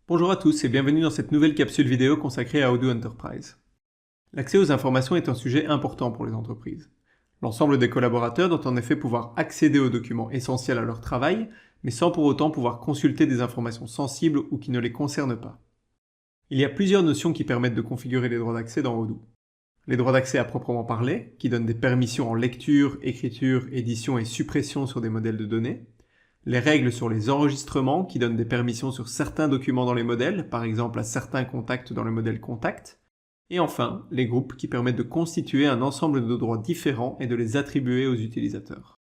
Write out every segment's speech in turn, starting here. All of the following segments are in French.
Bonjour à tous et bienvenue dans cette nouvelle capsule vidéo consacrée à Odoo Enterprise. L'accès aux informations est un sujet important pour les entreprises. L'ensemble des collaborateurs doit en effet pouvoir accéder aux documents essentiels à leur travail, mais sans pour autant pouvoir consulter des informations sensibles ou qui ne les concernent pas. Il y a plusieurs notions qui permettent de configurer les droits d'accès dans Odoo. Les droits d'accès à proprement parler, qui donnent des permissions en lecture, écriture, édition et suppression sur des modèles de données. Les règles sur les enregistrements, qui donnent des permissions sur certains documents dans les modèles, par exemple à certains contacts dans le modèle contact. Et enfin, les groupes qui permettent de constituer un ensemble de droits différents et de les attribuer aux utilisateurs.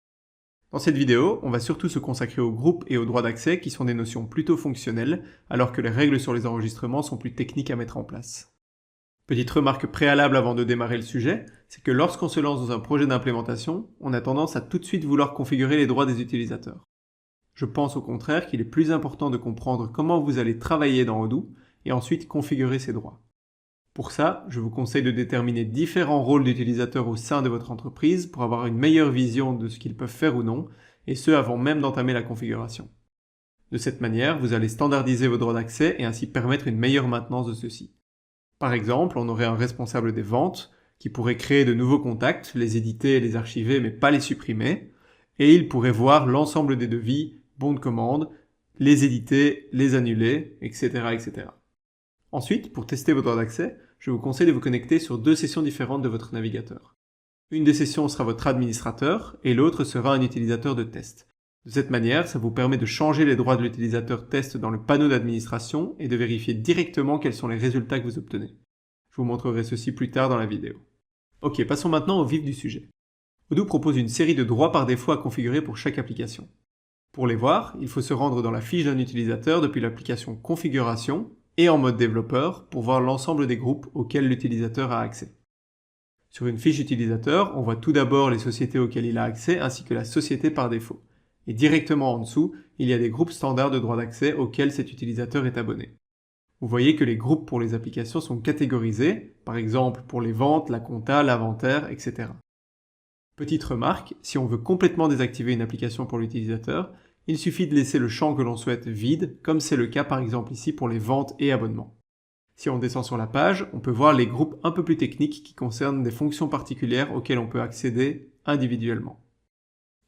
Dans cette vidéo, on va surtout se consacrer aux groupes et aux droits d'accès qui sont des notions plutôt fonctionnelles, alors que les règles sur les enregistrements sont plus techniques à mettre en place. Petite remarque préalable avant de démarrer le sujet, c'est que lorsqu'on se lance dans un projet d'implémentation, on a tendance à tout de suite vouloir configurer les droits des utilisateurs. Je pense au contraire qu'il est plus important de comprendre comment vous allez travailler dans Odoo et ensuite configurer ces droits. Pour ça, je vous conseille de déterminer différents rôles d'utilisateurs au sein de votre entreprise pour avoir une meilleure vision de ce qu'ils peuvent faire ou non, et ce avant même d'entamer la configuration. De cette manière, vous allez standardiser vos droits d'accès et ainsi permettre une meilleure maintenance de ceux-ci. Par exemple, on aurait un responsable des ventes qui pourrait créer de nouveaux contacts, les éditer et les archiver mais pas les supprimer, et il pourrait voir l'ensemble des devis, bons de commande, les éditer, les annuler, etc., etc. Ensuite, pour tester vos droits d'accès, je vous conseille de vous connecter sur deux sessions différentes de votre navigateur. Une des sessions sera votre administrateur et l'autre sera un utilisateur de test. De cette manière, ça vous permet de changer les droits de l'utilisateur test dans le panneau d'administration et de vérifier directement quels sont les résultats que vous obtenez. Je vous montrerai ceci plus tard dans la vidéo. Ok, passons maintenant au vif du sujet. Odoo propose une série de droits par défaut à configurer pour chaque application. Pour les voir, il faut se rendre dans la fiche d'un utilisateur depuis l'application Configuration et en mode développeur pour voir l'ensemble des groupes auxquels l'utilisateur a accès. Sur une fiche utilisateur, on voit tout d'abord les sociétés auxquelles il a accès ainsi que la société par défaut. Et directement en dessous, il y a des groupes standards de droits d'accès auxquels cet utilisateur est abonné. Vous voyez que les groupes pour les applications sont catégorisés, par exemple pour les ventes, la compta, l'inventaire, etc. Petite remarque, si on veut complètement désactiver une application pour l'utilisateur, il suffit de laisser le champ que l'on souhaite vide, comme c'est le cas par exemple ici pour les ventes et abonnements. Si on descend sur la page, on peut voir les groupes un peu plus techniques qui concernent des fonctions particulières auxquelles on peut accéder individuellement.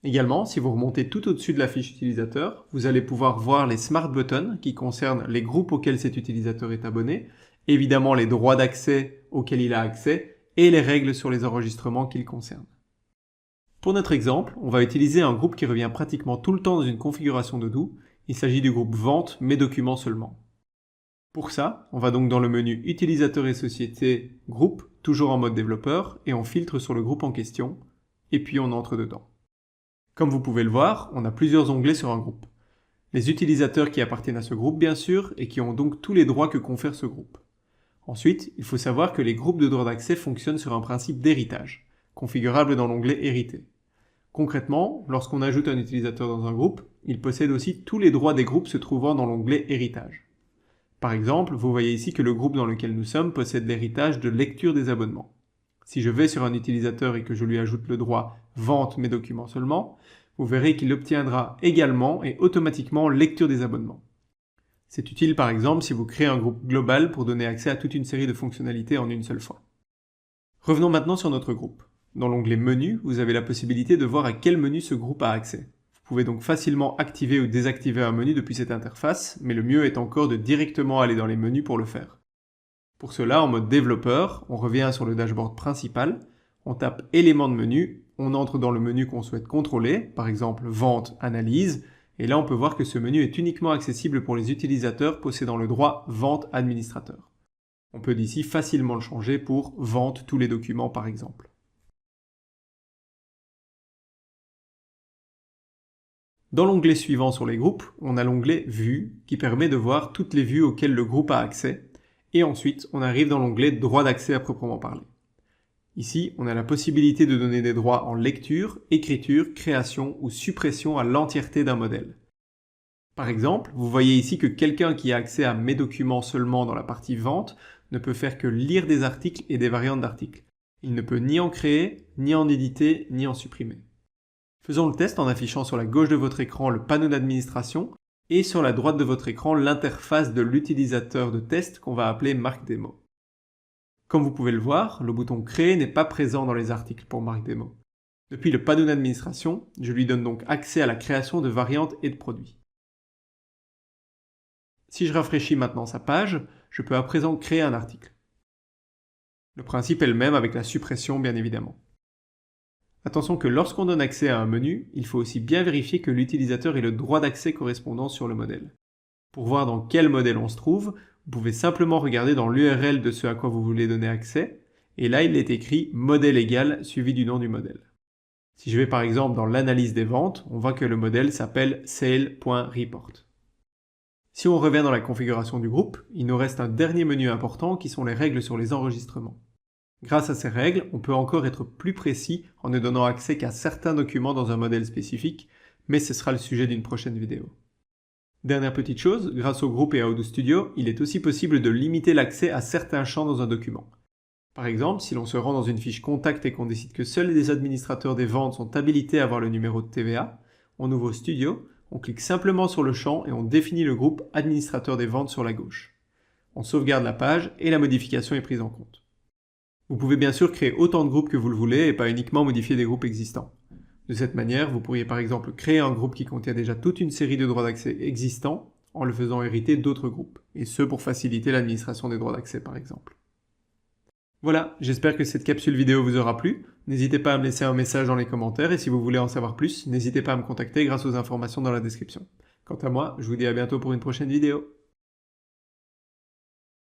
Également, si vous remontez tout au-dessus de la fiche utilisateur, vous allez pouvoir voir les Smart Buttons qui concernent les groupes auxquels cet utilisateur est abonné, évidemment les droits d'accès auxquels il a accès et les règles sur les enregistrements qu'il concerne. Pour notre exemple, on va utiliser un groupe qui revient pratiquement tout le temps dans une configuration d'Odoo. Il s'agit du groupe Vente, mes documents seulement. Pour ça, on va donc dans le menu Utilisateur et Société, Groupe, toujours en mode développeur, et on filtre sur le groupe en question, et puis on entre dedans. Comme vous pouvez le voir, on a plusieurs onglets sur un groupe. Les utilisateurs qui appartiennent à ce groupe bien sûr, et qui ont donc tous les droits que confère ce groupe. Ensuite, il faut savoir que les groupes de droits d'accès fonctionnent sur un principe d'héritage, configurable dans l'onglet Hériter. Concrètement, lorsqu'on ajoute un utilisateur dans un groupe, il possède aussi tous les droits des groupes se trouvant dans l'onglet Héritage. Par exemple, vous voyez ici que le groupe dans lequel nous sommes possède l'héritage de lecture des abonnements. Si je vais sur un utilisateur et que je lui ajoute le droit « Vente mes documents seulement », vous verrez qu'il obtiendra également et automatiquement lecture des abonnements. C'est utile par exemple si vous créez un groupe global pour donner accès à toute une série de fonctionnalités en une seule fois. Revenons maintenant sur notre groupe. Dans l'onglet Menu, vous avez la possibilité de voir à quel menu ce groupe a accès. Vous pouvez donc facilement activer ou désactiver un menu depuis cette interface, mais le mieux est encore de directement aller dans les menus pour le faire. Pour cela, en mode développeur, on revient sur le dashboard principal, on tape éléments de menu, on entre dans le menu qu'on souhaite contrôler, par exemple Vente, Analyse, et là on peut voir que ce menu est uniquement accessible pour les utilisateurs possédant le droit Vente Administrateur. On peut d'ici facilement le changer pour Vente tous les documents par exemple. Dans l'onglet suivant sur les groupes, on a l'onglet Vues qui permet de voir toutes les vues auxquelles le groupe a accès, et ensuite on arrive dans l'onglet Droits d'accès à proprement parler. Ici, on a la possibilité de donner des droits en lecture, écriture, création ou suppression à l'entièreté d'un modèle. Par exemple, vous voyez ici que quelqu'un qui a accès à mes documents seulement dans la partie vente ne peut faire que lire des articles et des variantes d'articles. Il ne peut ni en créer, ni en éditer, ni en supprimer. Faisons le test en affichant sur la gauche de votre écran le panneau d'administration et sur la droite de votre écran l'interface de l'utilisateur de test qu'on va appeler MarkDemo. Comme vous pouvez le voir, le bouton Créer n'est pas présent dans les articles pour MarkDemo. Depuis le panneau d'administration, je lui donne donc accès à la création de variantes et de produits. Si je rafraîchis maintenant sa page, je peux à présent créer un article. Le principe est le même avec la suppression bien évidemment. Attention que lorsqu'on donne accès à un menu, il faut aussi bien vérifier que l'utilisateur ait le droit d'accès correspondant sur le modèle. Pour voir dans quel modèle on se trouve, vous pouvez simplement regarder dans l'URL de ce à quoi vous voulez donner accès, et là il est écrit modèle égal suivi du nom du modèle. Si je vais par exemple dans l'analyse des ventes, on voit que le modèle s'appelle sale.report. Si on revient dans la configuration du groupe, il nous reste un dernier menu important qui sont les règles sur les enregistrements. Grâce à ces règles, on peut encore être plus précis en ne donnant accès qu'à certains documents dans un modèle spécifique, mais ce sera le sujet d'une prochaine vidéo. Dernière petite chose, grâce au groupe et à Odoo Studio, il est aussi possible de limiter l'accès à certains champs dans un document. Par exemple, si l'on se rend dans une fiche contact et qu'on décide que seuls les administrateurs des ventes sont habilités à voir le numéro de TVA, on ouvre Studio, on clique simplement sur le champ et on définit le groupe administrateur des ventes sur la gauche. On sauvegarde la page et la modification est prise en compte. Vous pouvez bien sûr créer autant de groupes que vous le voulez et pas uniquement modifier des groupes existants. De cette manière, vous pourriez par exemple créer un groupe qui contient déjà toute une série de droits d'accès existants en le faisant hériter d'autres groupes, et ce pour faciliter l'administration des droits d'accès par exemple. Voilà, j'espère que cette capsule vidéo vous aura plu. N'hésitez pas à me laisser un message dans les commentaires et si vous voulez en savoir plus, n'hésitez pas à me contacter grâce aux informations dans la description. Quant à moi, je vous dis à bientôt pour une prochaine vidéo.